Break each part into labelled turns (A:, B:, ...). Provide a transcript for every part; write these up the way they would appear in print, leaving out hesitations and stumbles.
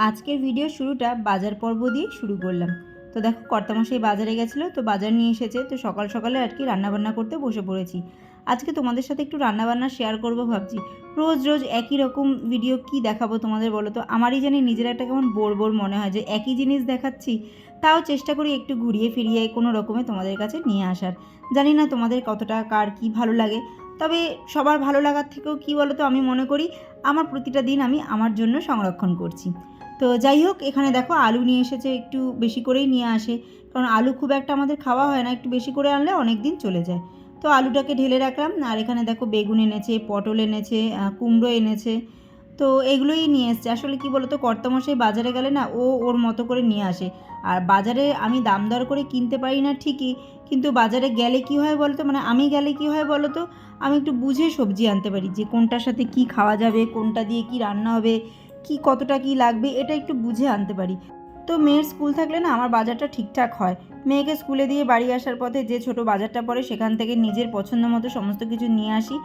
A: আজকের ভিডিও শুরুটা বাজার পর্ব দিয়ে শুরু করলাম। তো দেখো কর্তামশাই বাজারে গেছিলো, তো বাজার নিয়ে এসেছে, তো সকাল সকালে আর কি রান্নাবান্না করতে বসে পড়েছি। আজকে তোমাদের সাথে একটু রান্নাবান্না শেয়ার করব ভাবছি। রোজ রোজ একই রকম ভিডিও কি দেখাবো তোমাদের বলো তো? আমারই জানি নিজের একটা কেমন বোর বোর মনে হয় যে একই জিনিস দেখাচ্ছি। তাও চেষ্টা করি একটু ঘুরিয়ে ফিরিয়ে কোনো রকমে তোমাদের কাছে নিয়ে আসার। জানি না তোমাদের কতটা কার কী ভালো লাগে, তবে সবার ভালো লাগার থেকেও কী বলো তো, আমি মনে করি আমার প্রতিটা দিন আমি আমার জন্য সংরক্ষণ করছি। তো যাই হোক, এখানে দেখো আলু নিয়ে এসেছে, একটু বেশি করেই নিয়ে আসে, কারণ আলু খুব একটা আমাদের খাওয়া হয় না, একটু বেশি করে আনলে অনেক দিন চলে যায়। তো আলুটাকে ঢেলে রাখলাম। আর এখানে দেখো বেগুন এনেছে, পটল এনেছে, কুমড়ো এনেছে। তো এগুলোই নিয়ে এসছে। আসলে কি বলতো, কর্তামশাই বাজারে গেলে না ও ওর মতো করে নিয়ে আসে। আর বাজারে আমি দাম দর করে কিনতে পারি না ঠিকই, কিন্তু বাজারে গেলে কি হয় বলতো, মানে আমি গেলে কি হয় বলো তো, আমি একটু বুঝে সবজি আনতে পারি যে কোনটার সাথে কি খাওয়া যাবে, কোনটা দিয়ে কি রান্না হবে, কি কতটা কি লাগবে, এটা একটু বুঝে আনতে পারি। তো মেয়ের স্কুল থাকলে না আমার বাজারটা ঠিকঠাক হয়। মেয়েকে স্কুলে দিয়ে বাড়ি আসার পথে যে ছোট বাজারটা পড়ে সেখান থেকে নিজের পছন্দ মতো সমস্ত কিছু নিয়ে আসি।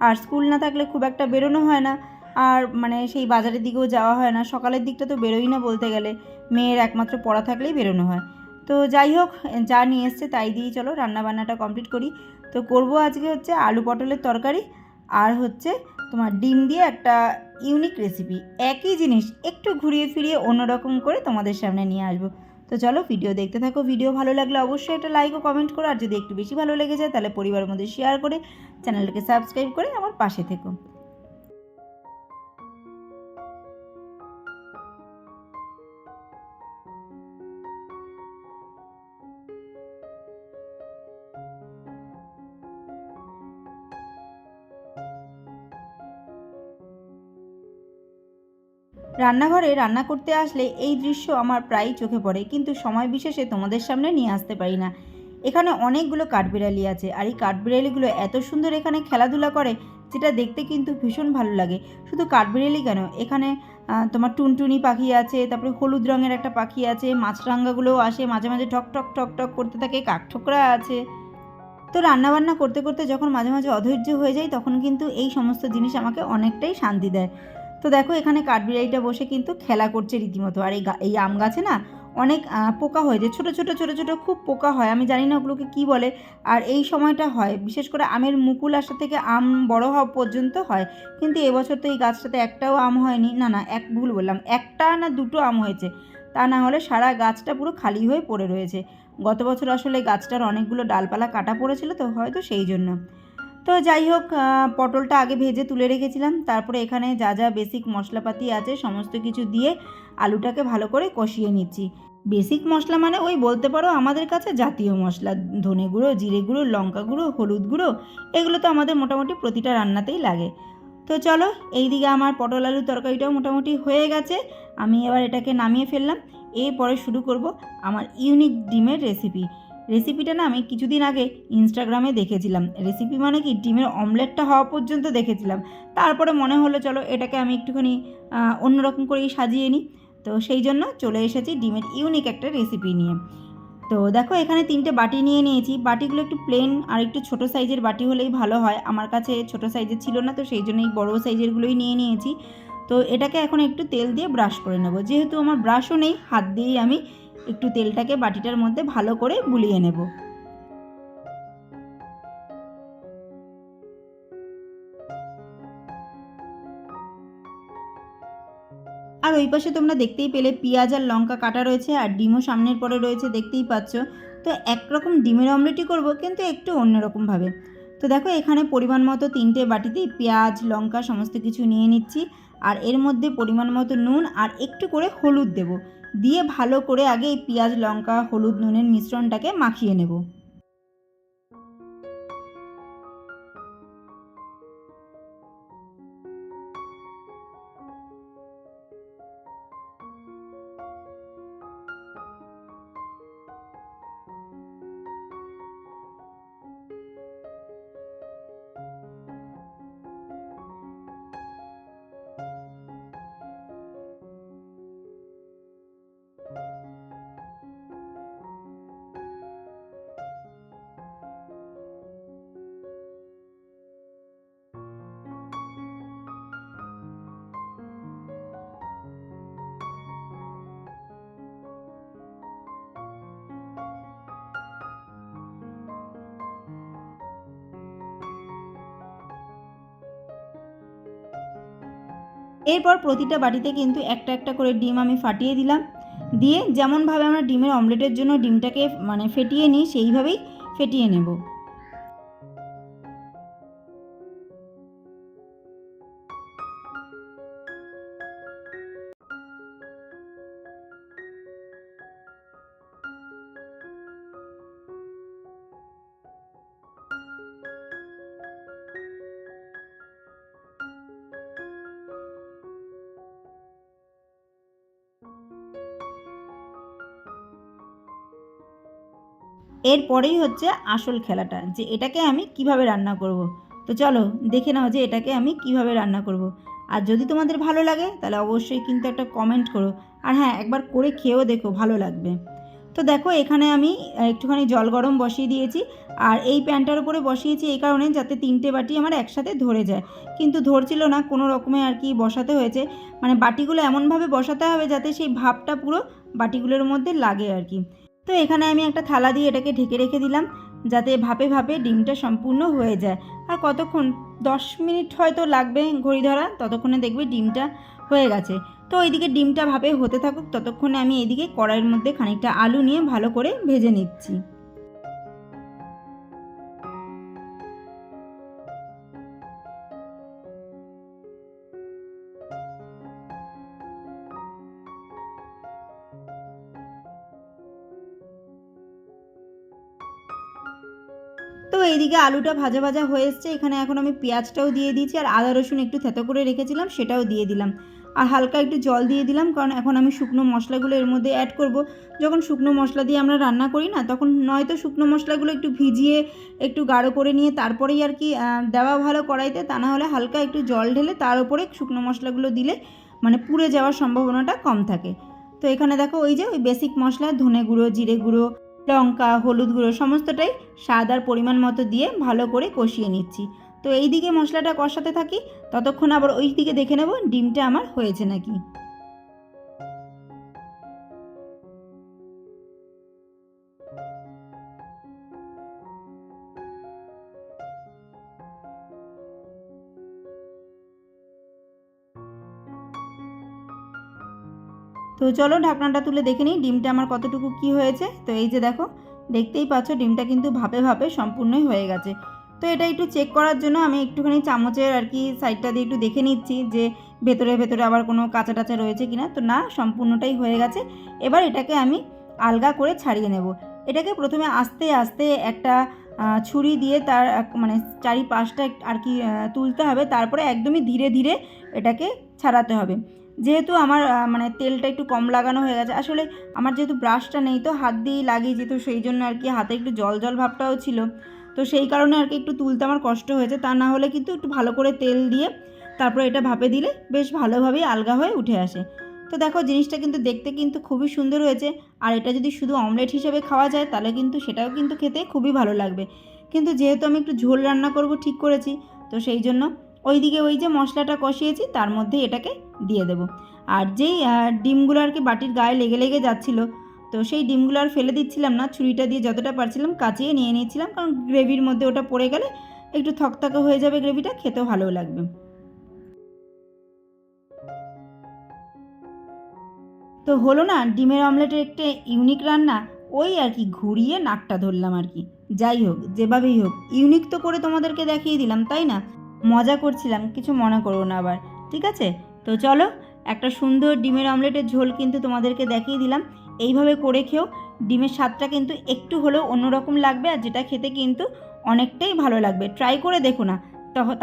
A: আর স্কুল না থাকলে খুব একটা বেরোনো হয় না, আর মানে সেই বাজারের দিকেও যাওয়া হয় না। সকালের দিকটা তো বেরোই না বলতে গেলে, মেয়ের একমাত্র পড়া থাকলেই বেরোনো হয়। তো যাই হোক, যা নিয়ে এসছে তাই দিয়েই চলো রান্নাবান্নাটা কমপ্লিট করি। তো করব আজকে হচ্ছে আলু পটলের তরকারি, আর হচ্ছে তোমার ডিম দিয়ে একটা ইউনিক রেসিপি। একই জিনিস একটু ঘুরিয়ে ফিরিয়ে অন্যরকম করে তোমাদের সামনে নিয়ে আসবো। তো চলো ভিডিও দেখতে থাকো। ভিডিও ভালো লাগলে অবশ্যই একটা লাইক ও কমেন্ট করো, আর যদি একটু বেশি ভালো লেগে যায় তাহলে পরিবারের মধ্যে শেয়ার করে চ্যানেলটাকে সাবস্ক্রাইব করে আমার পাশে থেকো। রান্নাঘরে রান্না করতে আসলে এই দৃশ্য আমার প্রায়ই চোখে পড়ে, কিন্তু সময় বিশেষে তোমাদের সামনে নিয়ে আসতে পারি না। এখানে অনেকগুলো কাঠবিড়ালি আছে, আর এই কাঠবিড়ালিগুলো এত সুন্দর এখানে খেলাধুলা করে, যেটা দেখতে কিন্তু ভীষণ ভালো লাগে। শুধু কাঠবিড়ালি কেন, এখানে তোমার টুনটুনি পাখি আছে, তারপরে হলুদ রঙের একটা পাখি আছে, মাছরাঙাগুলোও আসে মাঝে মাঝে, ঠক ঠক ঠক ঠক করতে থাকে, কাঠঠোকরা আছে। তো রান্নাবান্না করতে করতে যখন মাঝে মাঝে অধৈর্য হয়ে যায়, তখন কিন্তু এই সমস্ত জিনিস আমাকে অনেকটাই শান্তি দেয়। তো দেখো এখানে কাঠবিড়ালিটা বসে কিন্তু খেলা করছে রীতিমতো। আর এই আম গাছে না অনেক পোকা হয়েছে, ছোটো ছোটো ছোটো ছোটো খুব পোকা হয়, আমি জানি না ওগুলোকে কী বলে। আর এই সময়টা হয় বিশেষ করে আমের মুকুল আসা থেকে আম বড় হওয়া পর্যন্ত হয়। কিন্তু এবছর তো এই গাছটাতে একটাও আম হয়নি, না না, ভুল বললাম, একটা না দুটো আম হয়েছে। তা না হলে সারা গাছটা পুরো খালি হয়ে পড়ে রয়েছে। গত বছর আসলে গাছটার অনেকগুলো ডালপালা কাটা পড়েছিল, তো হয়তো সেই জন্য। তো যাই হোক, পটলটা আগে ভেজে তুলে রেখেছিলাম, তারপরে এখানে যা যা বেসিক মশলাপাতি আছে সমস্ত কিছু দিয়ে আলুটাকে ভালো করে কষিয়ে নিচ্ছি। বেসিক মশলা মানে ওই বলতে পারো আমাদের কাছে জাতীয় মশলা, ধনে গুঁড়ো, জিরে গুঁড়ো, লঙ্কা গুঁড়ো, হলুদ গুঁড়ো, এগুলো তো আমাদের মোটামুটি প্রতিটা রান্নাতেই লাগে। তো চলো, এইদিকে আমার পটল আলুর তরকারিটাও মোটামুটি হয়ে গেছে। আমি এবার এটাকে নামিয়ে ফেললাম। এরপরে শুরু করব আমার ইউনিক ডিমের রেসিপি। রেসিপিটা না আমি কিছুদিন আগে ইনস্টাগ্রামে দেখেছিলাম। রেসিপি মানে কি, ডিমের অমলেটটা হওয়া পর্যন্ত দেখেছিলাম। তারপরে মনে হলো চলো এটাকে আমি একটুখানি অন্যরকম করেই সাজিয়ে নিই। তো সেই জন্য চলে এসেছি ডিমের ইউনিক একটা রেসিপি নিয়ে। তো দেখো এখানে 3টে বাটি নিয়ে নিয়েছি। বাটিগুলো একটু প্লেন আর একটু ছোটো সাইজের বাটি হলেই ভালো হয়। আমার কাছে ছোটো সাইজের ছিল না, তো সেই জন্যই বড়ো সাইজেরগুলোই নিয়ে নিয়েছি। তো এটাকে এখন একটু তেল দিয়ে ব্রাশ করে নেব। যেহেতু আমার ব্রাশও নেই, হাত দিয়েই আমি একটু তেলটাকে বাটিটার মধ্যে ভালো করে বুলিয়ে নেব। আর ওই পাশে তোমরা দেখতেই পেলে পেঁয়াজ আর লঙ্কা কাটা রয়েছে, আর ডিমও সামনের পরে রয়েছে, দেখতেই পাচ্ছ। তো একরকম ডিমের অমলেটই করব, কিন্তু একটু অন্যরকমভাবে। তো দেখো এখানে পরিমাণ মতো 3টে বাটিতেই পেঁয়াজ লঙ্কা সমস্ত কিছু নিয়ে নিচ্ছি। আর এর মধ্যে পরিমাণ মতো নুন আর একটু করে হলুদ দেব, দিয়ে ভালো করে আগে এই পেঁয়াজ লঙ্কা হলুদ নুনের মিশ্রণটাকে মাখিয়ে নেব। এরপর প্রতিটা বাটিতে কিন্তু একটা একটা করে ডিম আমি ফাটিয়ে দিলাম, দিয়ে যেমনভাবে আমরা ডিমের অমলেটের জন্য ডিমটাকে ফেটিয়ে নিই সেইভাবেই ফেটিয়ে নেব। এরপরেই হচ্ছে আসল খেলাটা, যে এটাকে আমি কিভাবে রান্না করব। তো চলো দেখে নাও যে এটাকে আমি কিভাবে রান্না করব। আর যদি তোমাদের ভালো লাগে তাহলে অবশ্যই কিন্তু একটা কমেন্ট করো, আর হ্যাঁ একবার করে খেয়েও দেখো, ভালো লাগবে। তো দেখো এখানে আমি একটুখানি জল গরম বসিয়ে দিয়েছি, আর এই প্যানটার উপরে বসিয়েছি এই কারণে যাতে 3টে বাটি আমার একসাথে ধরে যায়, কিন্তু ধরছিল না, কোনো রকমে আর কি বসাতে হয়েছে। বাটিগুলো এমনভাবে বসাতে হবে যাতে সেই ভাপটা পুরো বাটিগুলোর মধ্যে লাগে আর কি। তো এখানে আমি একটা থালা দিয়ে এটাকে ঢেকে রেখে দিলাম, যাতে ভাপে ভাপে ডিমটা সম্পূর্ণ হয়ে যায়। আর কতক্ষণ, 10 মিনিট হয়তো লাগবে ঘড়ি ধরা, ততক্ষণে দেখবে ডিমটা হয়ে গেছে। তো এইদিকে ডিমটা ভাপে হতে থাকুক, ততক্ষণে আমি এইদিকে কড়াইয়ের মধ্যে খানিকটা আলু নিয়ে ভালো করে ভেজে নিচ্ছি। তো এইদিকে আলুটা ভাজা ভাজা হয়ে এসছে, এখানে এখন আমি পেঁয়াজটাও দিয়ে দিয়েছি, আর আদা রসুন একটু থেতো করে রেখেছিলাম সেটাও দিয়ে দিলাম, আর হালকা একটু জল দিয়ে দিলাম, কারণ এখন আমি শুকনো মশলাগুলো এর মধ্যে অ্যাড করব। যখন শুকনো মশলা দিয়ে আমরা রান্না করি না, তখন নয়তো শুকনো মশলাগুলো একটু ভিজিয়ে একটু গাঢ় করে নিয়ে তারপরেই আর কি দেওয়া ভালো কড়াইতে, তা না হলে হালকা একটু জল ঢেলে তার উপরে শুকনো মশলাগুলো দিলে পুড়ে যাওয়ার সম্ভাবনাটা কম থাকে। তো এখানে দেখো ওই যে ওই বেসিক মশলা, ধনে গুঁড়ো, জিরে গুঁড়ো, লঙ্কা, হলুদ গুঁড়ো সমস্তটাই স্বাদ আর পরিমাণ মতো দিয়ে ভালো করে কষিয়ে নিচ্ছি। তো এই দিকে মশলাটা কষাতে থাকি, ততক্ষণ আবার ওই দিকে দেখে নেব ডিমটা আমার হয়েছে নাকি। তো চলো ঢাকনাটা তুলে দেখে নিই ডিমটা আমার কতটুকু কি হয়েছে। তো এই যে দেখো, দেখতেই পাচ্ছ ডিমটা কিন্তু ভাপে ভাপে সম্পূর্ণই হয়ে গেছে। তো এটা একটু চেক করার জন্য আমি একটুখানি চামচের আর কি সাইডটা দিয়ে একটু দেখে নিচ্ছি যে ভেতরে ভেতরে আবার কোনো কাঁচা টাচা রয়েছে কিনা। তো না, সম্পূর্ণটাই হয়ে গেছে। এবার এটাকে আমি আলগা করে ছাড়িয়ে নেব। এটাকে প্রথমে আস্তে আস্তে একটা ছুরি দিয়ে তার চারিপাশটা আর কি তুলতে হবে, তারপরে একদমই ধীরে ধীরে এটাকে ছাড়াতে হবে। যেহেতু আমার তেলটা একটু কম লাগানো হয়ে গেছে, আসলে আমার যেহেতু ব্রাশটা নেই তো হাত দিয়েই লাগিয়ে যেত, সেই জন্য আর কি হাতে একটু জল জল ভাবটাও ছিল। তো সেই কারণে আর কি একটু তুলতে আমার কষ্ট হয়েছে, তা না হলে কিন্তু একটু ভালো করে তেল দিয়ে তারপরে এটা ভাপে দিলে বেশ ভালোভাবেই আলগা হয়ে উঠে আসে। তো দেখো জিনিসটা কিন্তু দেখতে কিন্তু খুবই সুন্দর হয়েছে, আর এটা যদি শুধু অমলেট হিসেবে খাওয়া যায় তাহলে কিন্তু সেটাও কিন্তু খেতে খুবই ভালো লাগবে। কিন্তু যেহেতু আমি একটু ঝোল রান্না করব ঠিক করেছি, তো সেই জন্য ওইদিকে ওই যে মশলাটা কষিয়েছি তার মধ্যে এটাকে দিয়ে দেব। আর যেই ডিমগুলো আর কি বাটির গায়ে লেগে লেগে যাচ্ছিলো, তো সেই ডিমগুলো আর ফেলে দিচ্ছিলাম না, ছুরিটা দিয়ে যতটা পারছিলাম কাচিয়ে নিয়ে নিয়েছিলাম, কারণ গ্রেভির মধ্যে ওটা পড়ে গেলে একটু থকথকে হয়ে যাবে, গ্রেভিটা খেতেও ভালো লাগবে। তো হলো না ডিমের অমলেটের একটা ইউনিক রান্না, ওই আর কি ঘুরিয়ে নাকটা ধরলাম আর কি। যাই হোক, যেভাবেই হোক ইউনিক তো করে তোমাদেরকে দেখিয়ে দিলাম, তাই না? মজা করছিলাম, কিছু মনে করো না আবার, ঠিক আছে? তো চলো, একটা সুন্দর ডিমের অমলেটের ঝোল কিন্তু তোমাদেরকে দেখিয়ে দিলাম। এইভাবে করে খেও, ডিমের স্বাদটা কিন্তু একটু হলেও অন্যরকম লাগবে, আর যেটা খেতে কিন্তু অনেকটাই ভালো লাগবে। ট্রাই করে দেখো না,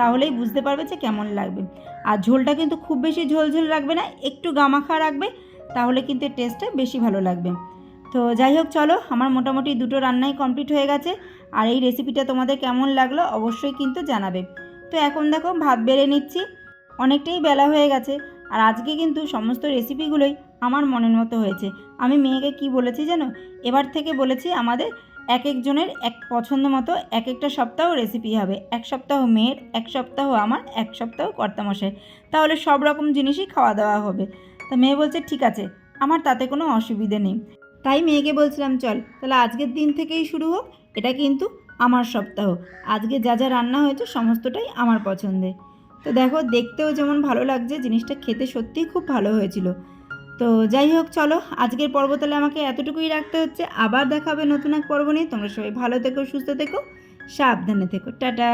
A: তাহলেই বুঝতে পারবে যে কেমন লাগবে। আর ঝোলটা কিন্তু খুব বেশি ঝোল ঝোল রাখবে না, একটু গামাখা রাখবে, তাহলে কিন্তু এর টেস্টটা বেশি ভালো লাগবে। তো যাই হোক, চলো আমার মোটামুটি দুটো রান্নাই কমপ্লিট হয়ে গেছে, আর এই রেসিপিটা তোমাদের কেমন লাগলো অবশ্যই কিন্তু জানাবে। তো এখন দেখো ভাত বেড়ে নিচ্ছি, অনেকটাই বেলা হয়ে গেছে। আর আজকে কিন্তু সমস্ত রেসিপিগুলোই আমার মনের মতো হয়েছে। আমি মেয়েকে কি বলেছি জানো, এবার থেকে বলেছি আমাদের এক একজনের এক পছন্দ মতো এক একটা সপ্তাহ রেসিপি হবে। এক সপ্তাহ মেয়ের, এক সপ্তাহ আমার, এক সপ্তাহ কর্তামশাই, তাহলে সব রকম জিনিসই খাওয়া দাওয়া হবে। তা মেয়ে বলছে ঠিক আছে, আমার তাতে কোনো অসুবিধে নেই। তাই মেয়েকে বলছিলাম চল তাহলে আজকের দিন থেকেই শুরু হোক, এটা কিন্তু আমার সপ্তাহ, আজকে যা যা রান্না হয়েছে সমস্তটাই আমার পছন্দের। তো দেখো দেখতেও যেমন ভালো লাগছে, জিনিসটা খেতে সত্যিই খুব ভালো হয়েছিল। তো যাই হোক, চলো আজকের পর্ব তাহলে আমাকে এতটুকুই রাখতে হচ্ছে। আবার দেখা হবে নতুন এক পর্ব নিয়ে। তোমরা সবাই ভালো থেকো, সুস্থ থেকো, সাবধানে থেকো। টাটা।